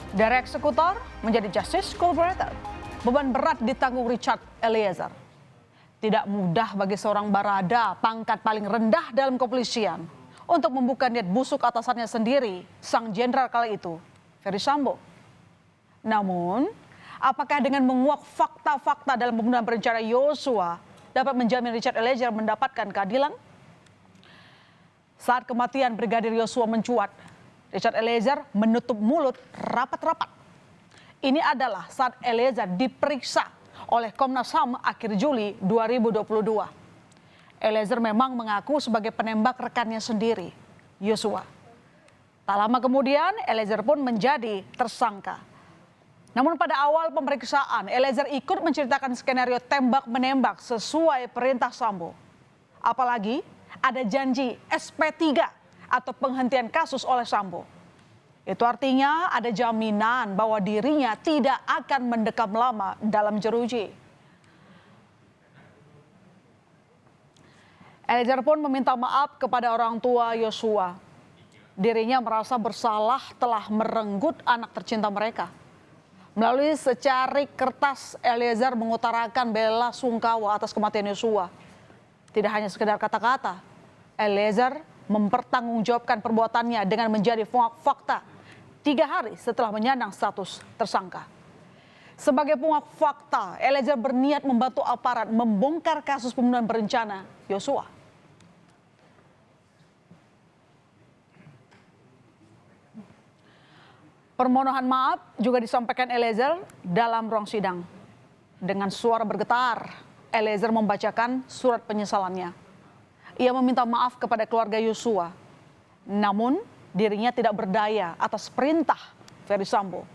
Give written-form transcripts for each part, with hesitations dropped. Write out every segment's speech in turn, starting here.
Dari eksekutor menjadi justice collaborator, beban berat ditanggung Richard Eliezer. Tidak mudah bagi seorang barada pangkat paling rendah dalam kepolisian untuk membuka niat busuk atasannya sendiri, sang jenderal kala itu, Ferry Sambo. Namun, apakah dengan menguak fakta-fakta dalam pembunuhan berencana Yosua dapat menjamin Richard Eliezer mendapatkan keadilan? Saat kematian Brigadir Yosua mencuat, Richard Eliezer menutup mulut rapat-rapat. Ini adalah saat Eliezer diperiksa oleh Komnas HAM akhir Juli 2022. Eliezer memang mengaku sebagai penembak rekannya sendiri, Yosua. Tak lama kemudian, Eliezer pun menjadi tersangka. Namun pada awal pemeriksaan, Eliezer ikut menceritakan skenario tembak-menembak sesuai perintah Sambo. Apalagi ada janji SP3 atau penghentian kasus oleh Sambo. Itu artinya ada jaminan bahwa dirinya tidak akan mendekam lama dalam jeruji. Eliezer pun meminta maaf kepada orang tua Yosua. Dirinya merasa bersalah telah merenggut anak tercinta mereka. Melalui secarik kertas, Eliezer mengutarakan bela sungkawa atas kematian Yosua. Tidak hanya sekedar kata-kata, Eliezer mempertanggungjawabkan perbuatannya dengan menjadi penguak fakta 3 hari setelah menyandang status tersangka. Sebagai penguak fakta, Eliezer berniat membantu aparat membongkar kasus pembunuhan berencana Yosua. Permohonan maaf juga disampaikan Eliezer dalam ruang sidang. Dengan suara bergetar, Eliezer membacakan surat penyesalannya. Ia meminta maaf kepada keluarga Yosua. Namun, dirinya tidak berdaya atas perintah Ferry Sambo.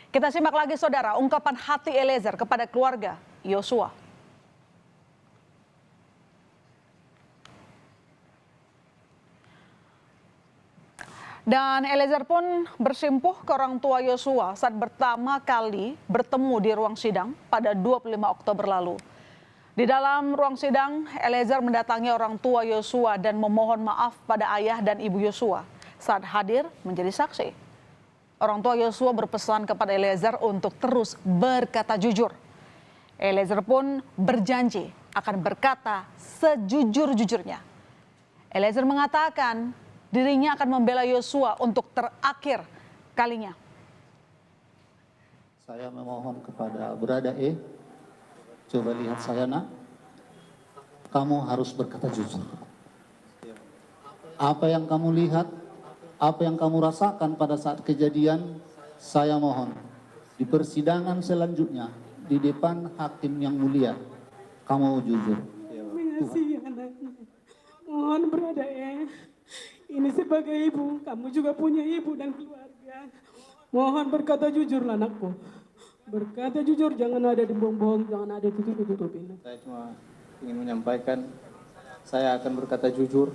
Kita simak lagi saudara ungkapan hati Eliezer kepada keluarga Yosua. Dan Eliezer pun bersimpuh ke orang tua Yosua saat pertama kali bertemu di ruang sidang pada 25 Oktober lalu. Di dalam ruang sidang, Eliezer mendatangi orang tua Yosua dan memohon maaf pada ayah dan ibu Yosua saat hadir menjadi saksi. Orang tua Yosua berpesan kepada Eliezer untuk terus berkata jujur. Eliezer pun berjanji akan berkata sejujur-jujurnya. Eliezer mengatakan dirinya akan membela Yosua untuk terakhir kalinya. Saya memohon kepada Berada E, coba lihat saya nak, kamu harus berkata jujur. Apa yang kamu lihat, apa yang kamu rasakan pada saat kejadian, saya mohon di persidangan selanjutnya, di depan hakim yang mulia, kamu jujur. Mengasihi anaknya. Mohon Berada E, ini sebagai ibu, kamu juga punya ibu dan keluarga. Mohon berkata jujur anakku. Berkata jujur, jangan ada dibohong-bohong, jangan ada tutup-tutupin. Saya cuma ingin menyampaikan, saya akan berkata jujur.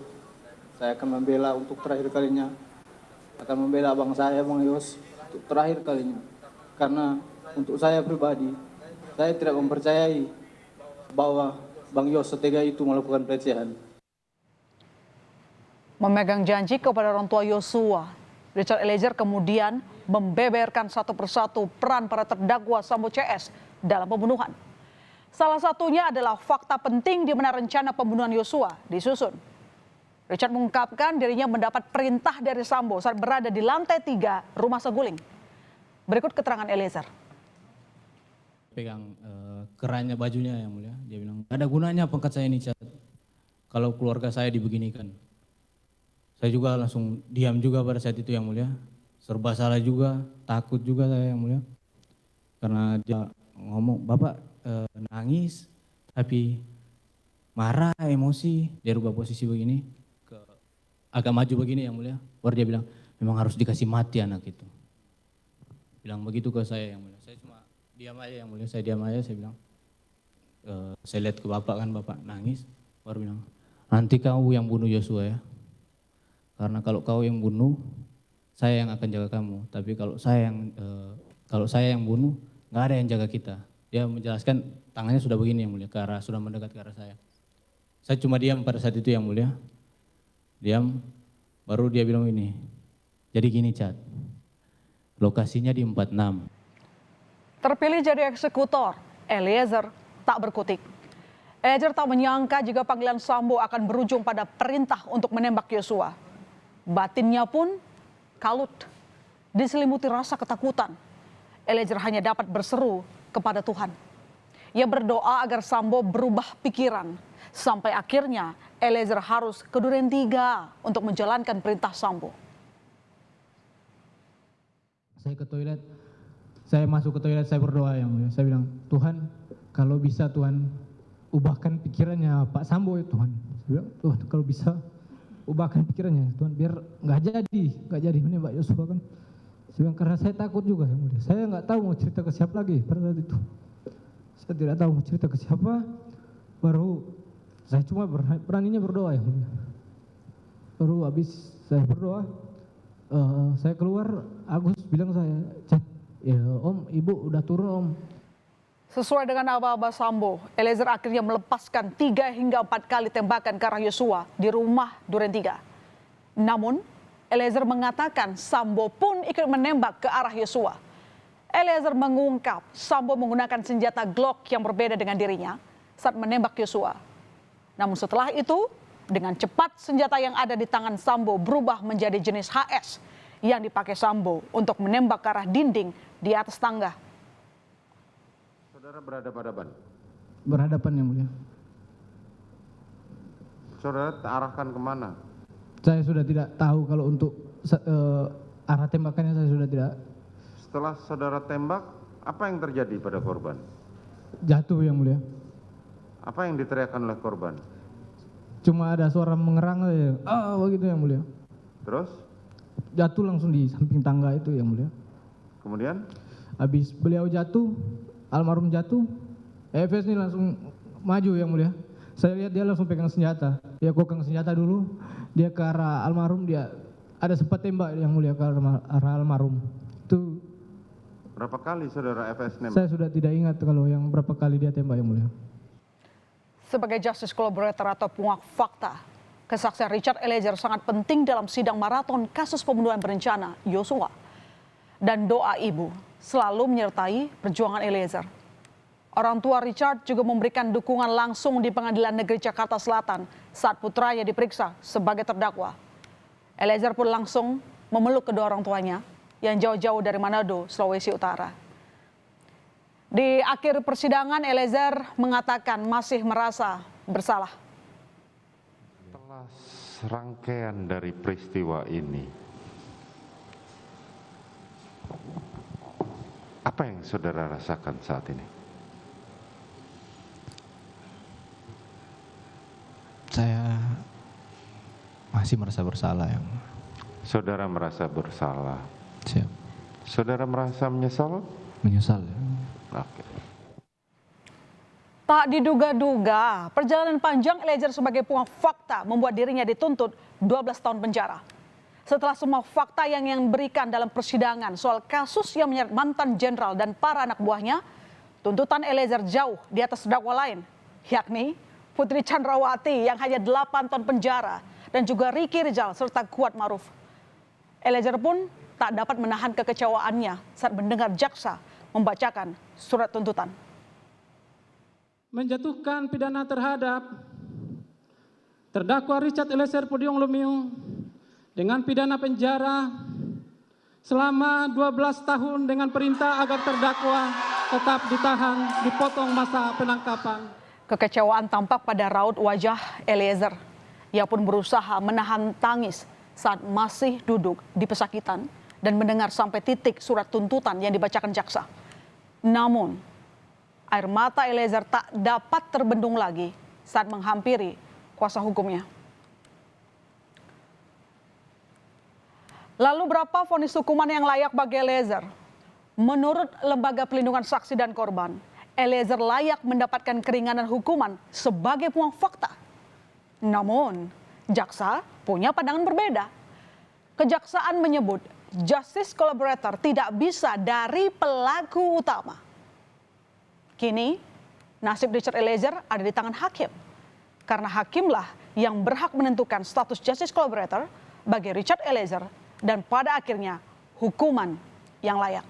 Saya akan membela untuk terakhir kalinya. Akan membela abang saya, Bang Yos, untuk terakhir kalinya. Karena untuk saya pribadi, saya tidak mempercayai bahwa Bang Yos setega itu melakukan pelecehan. Memegang janji kepada orang tua Yosua, Richard Eliezer kemudian membeberkan satu persatu peran para terdakwa Sambo CS dalam pembunuhan. Salah satunya adalah fakta penting di mana rencana pembunuhan Yosua disusun. Richard mengungkapkan dirinya mendapat perintah dari Sambo saat berada di lantai 3 rumah Saguling. Berikut keterangan Eliezer. Pegang kerannya bajunya yang mulia, dia bilang, ada gunanya pangkat saya ini Cat, kalau keluarga saya dibeginikan. Saya juga langsung diam juga pada saat itu yang mulia, serba salah juga, takut juga saya yang mulia. Karena dia ngomong, Bapak nangis, tapi marah, emosi, dia rubah posisi begini, agak maju begini yang mulia. Baru dia bilang, memang harus dikasih mati anak itu. Bilang begitu ke saya yang mulia. Saya cuma diam aja yang mulia, saya diam aja, saya bilang, saya lihat ke Bapak kan, Bapak nangis, baru bilang, nanti kau yang bunuh Yosua ya. Karena kalau kau yang bunuh, saya yang akan jaga kamu. Tapi kalau saya yang bunuh, nggak ada yang jaga kita. Dia menjelaskan tangannya sudah begini yang mulia, sudah mendekat ke arah saya. Saya cuma diam pada saat itu yang mulia, diam. Baru dia bilang ini. Jadi gini Cat, Lokasinya di 46. Terpilih jadi eksekutor, Eliezer tak berkutik. Eliezer tak menyangka jika panggilan Sambo akan berujung pada perintah untuk menembak Yosua. Batinnya pun kalut, diselimuti rasa ketakutan. Eliezer hanya dapat berseru kepada Tuhan. Ia berdoa agar Sambo berubah pikiran. Sampai akhirnya Eliezer harus ke Duren 3 untuk menjalankan perintah Sambo. Saya ke toilet, saya masuk ke toilet, saya berdoa yang mulia. Saya bilang, Tuhan, kalau bisa Tuhan ubahkan pikirannya Pak Sambo ya Tuhan. Saya bilang, Tuhan kalau bisa ubahkan pikirannya Tuhan, biar nggak jadi menembak Yosua kan. Saya bilang, karena saya takut juga yang mulia. Saya nggak tahu mau cerita ke siapa lagi pada saat itu. Saya tidak tahu mau cerita ke siapa. Baru saya cuma beraninya berdoa yang mulia. Baru habis saya berdoa, saya keluar, Agus bilang saya, Chat, ya Om, Ibu udah turun Om. Sesuai dengan aba-aba Sambo, Eliezer akhirnya melepaskan 3 hingga 4 kali tembakan ke arah Yosua di rumah Duren 3. Namun, Eliezer mengatakan Sambo pun ikut menembak ke arah Yosua. Eliezer mengungkap Sambo menggunakan senjata Glock yang berbeda dengan dirinya saat menembak Yosua. Namun setelah itu, dengan cepat senjata yang ada di tangan Sambo berubah menjadi jenis HS yang dipakai Sambo untuk menembak ke arah dinding di atas tangga. Saudara berhadapan-hadapan. Berhadapan yang mulia. Saudara arahkan kemana? Saya sudah tidak tahu kalau untuk arah tembakannya saya sudah tidak. Setelah saudara tembak, apa yang terjadi pada korban? Jatuh yang mulia. Apa yang diteriakkan oleh korban? Cuma ada suara mengerang saja. Begitu yang mulia. Terus? Jatuh langsung di samping tangga itu yang mulia. Kemudian? Habis beliau jatuh, almarhum jatuh, EFS ini langsung maju yang mulia. Saya lihat dia langsung pegang senjata. Dia kokang senjata dulu, dia ke arah almarhum, dia ada sempat tembak yang mulia ke arah almarhum. Itu Berapa kali saudara FS nembak? saya sudah tidak ingat kalau yang berapa kali dia tembak yang mulia. Sebagai justice collaborator atau penguak fakta, kesaksian Richard Eliezer sangat penting dalam sidang maraton kasus pembunuhan berencana Yosua. Dan doa ibu selalu menyertai perjuangan Eliezer. Orang tua Richard juga memberikan dukungan langsung di Pengadilan Negeri Jakarta Selatan saat putranya diperiksa sebagai terdakwa. Eliezer pun langsung memeluk kedua orang tuanya yang jauh-jauh dari Manado, Sulawesi Utara. Di akhir persidangan, Eliezer mengatakan masih merasa bersalah. Setelah serangkaian dari peristiwa ini, apa yang saudara rasakan saat ini? Saya masih merasa bersalah yang. Saudara merasa bersalah. Siap. Saudara merasa menyesal? Menyesal ya. Oke. Tak diduga-duga, perjalanan panjang Eliezer sebagai penguak fakta membuat dirinya dituntut 12 tahun penjara. Setelah semua fakta yang diberikan dalam persidangan soal kasus yang menyeret mantan jenderal dan para anak buahnya, tuntutan Eliezer jauh di atas terdakwa lain, yakni Putri Chandrawati yang hanya 8 tahun penjara dan juga Ricky Rizal serta Kuat Maruf. Eliezer pun tak dapat menahan kekecewaannya saat mendengar jaksa membacakan surat tuntutan. Menjatuhkan pidana terhadap terdakwa Richard Eliezer Pudium Lumiu dengan pidana penjara selama 12 tahun dengan perintah agar terdakwa tetap ditahan, dipotong masa penangkapan. Kekecewaan tampak pada raut wajah Eliezer. Ia pun berusaha menahan tangis saat masih duduk di pesakitan dan mendengar sampai titik surat tuntutan yang dibacakan jaksa. Namun, air mata Eliezer tak dapat terbendung lagi saat menghampiri kuasa hukumnya. Lalu berapa vonis hukuman yang layak bagi Eliezer? Menurut Lembaga Pelindungan Saksi dan Korban, Eliezer layak mendapatkan keringanan hukuman sebagai penguak fakta. Namun, jaksa punya pandangan berbeda. Kejaksaan menyebut justice collaborator tidak bisa dari pelaku utama. Kini, nasib Richard Eliezer ada di tangan hakim. Karena hakimlah yang berhak menentukan status justice collaborator bagi Richard Eliezer dan pada akhirnya hukuman yang layak.